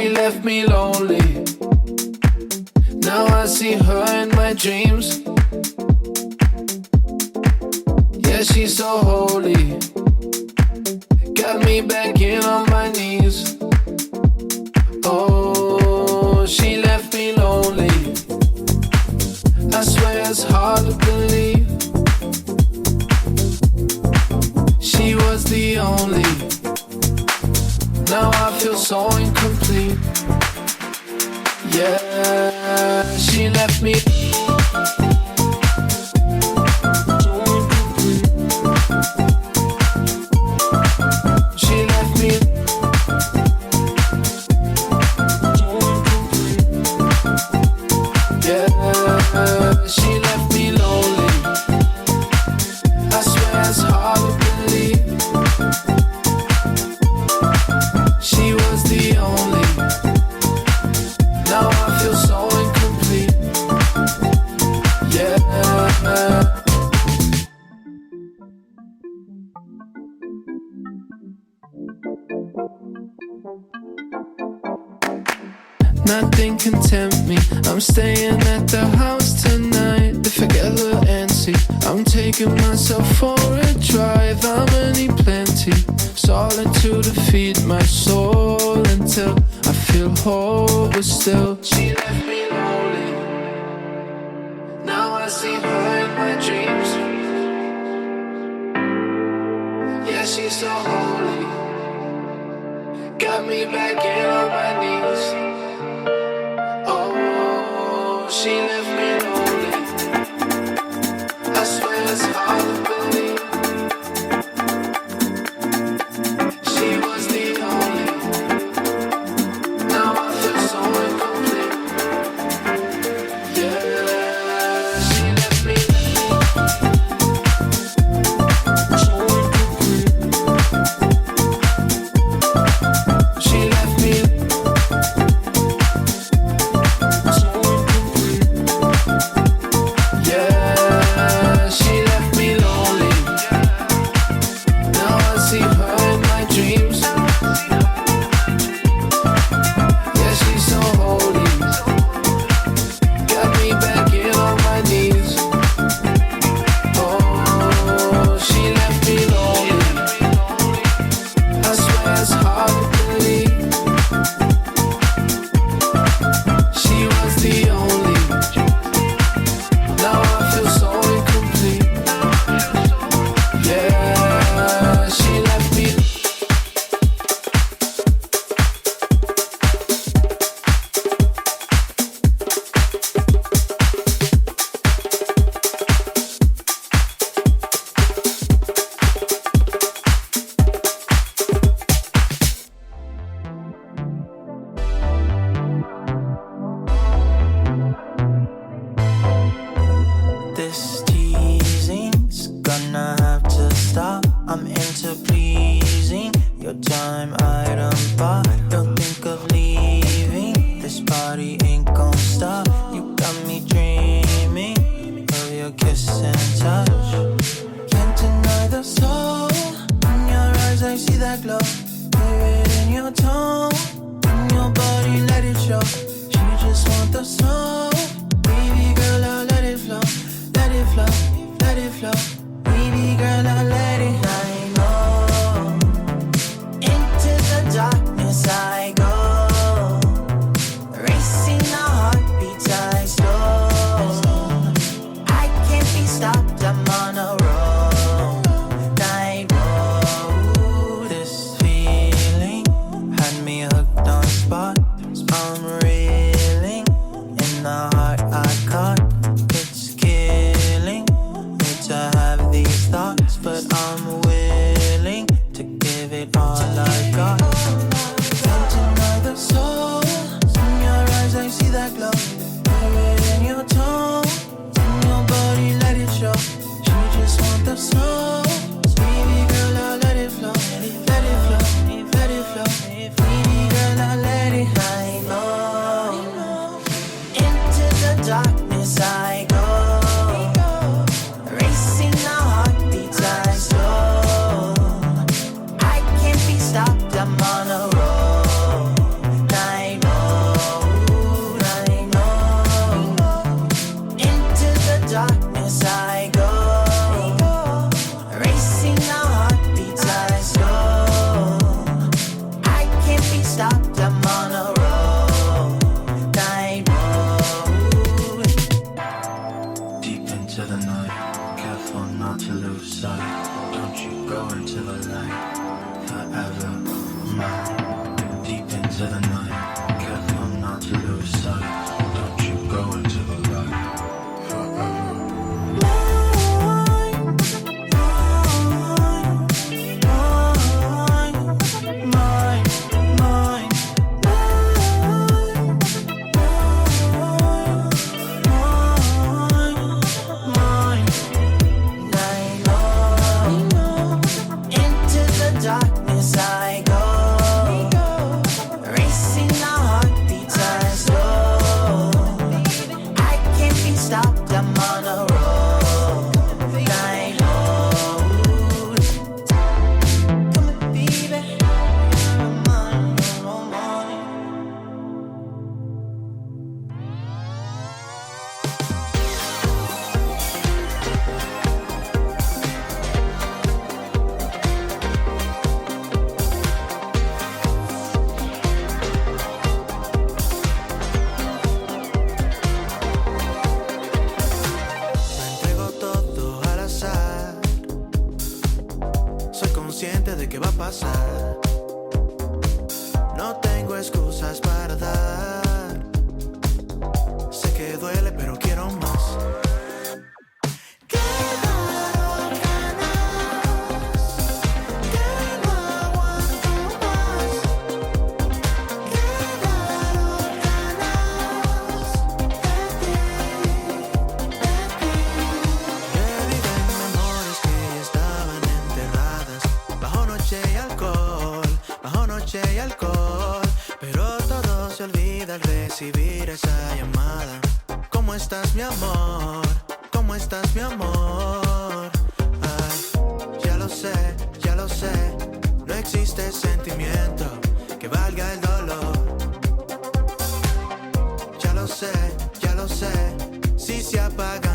She left me lonely. Now I see her in my dreams. Yeah, she's so holy. Got me back in on my knees. Oh, she left me lonely. I swear it's hard to believe. She was the only. Now I feel so incomplete. Yeah, she left me. She left me. Yeah, she left me lonely. I swear it's hard to believe. She was the only. Now I feel so incomplete. Yeah. Nothing can tempt me. I'm staying at the house tonight. If I get a little antsy, I'm taking myself for a drive. I'ma need plenty solitude to feed my soul until I feel whole. But still, she left me lonely. Now I see her in my dreams. Yeah, she's so holy. Got me back in on my knees. Oh, she left me lonely. I swear it's hard to believe. She was the only. Now I feel so incomplete. Yeah, she left me. So incomplete. She left me. So incomplete. Yeah, she left me lonely. Now I see her in my dreams. Yeah, she's so holy. Got me back in on my knees. Oh, she left me lonely. I swear it's hard to believe. She was the only. Now I feel so incomplete. Yeah, she left me. This teasing's gonna have to stop. I'm into pleasing your time item thought. Don't think of leaving. This party ain't gon' stop. You got me dreaming of your kiss and touch. Can't deny the soul. In your eyes I see that glow. Hear it in your tone. In your body let it show. She just want the soul. Baby girl, I'll let it flow. Let it flow, let it flow. Baby girl, I'll let it. I know. Into the darkness not to lose sight. Don't you go into the light. Forever mine. Deep into the night. Careful not to lose sight. Don't you go into the light. Forever. Darkness I go, racing the heartbeats I slow. I can't be stopped, I'm on a roll. Night mode. Come on, baby, I'm on a morning. De qué va a pasar. No tengo excusas para dar. Sé que duele, pero quiero más. Quedaron ganas, que no aguanto más. Quedaron ganas de viven memorias que ya estaban enterradas. Bajo noche y alcohol, pero todo se olvida al recibir esa llamada. ¿Cómo estás, mi amor? ¿Cómo estás, mi amor? Ay, ya lo sé, no existe sentimiento que valga el dolor. Ya lo sé, si se apaga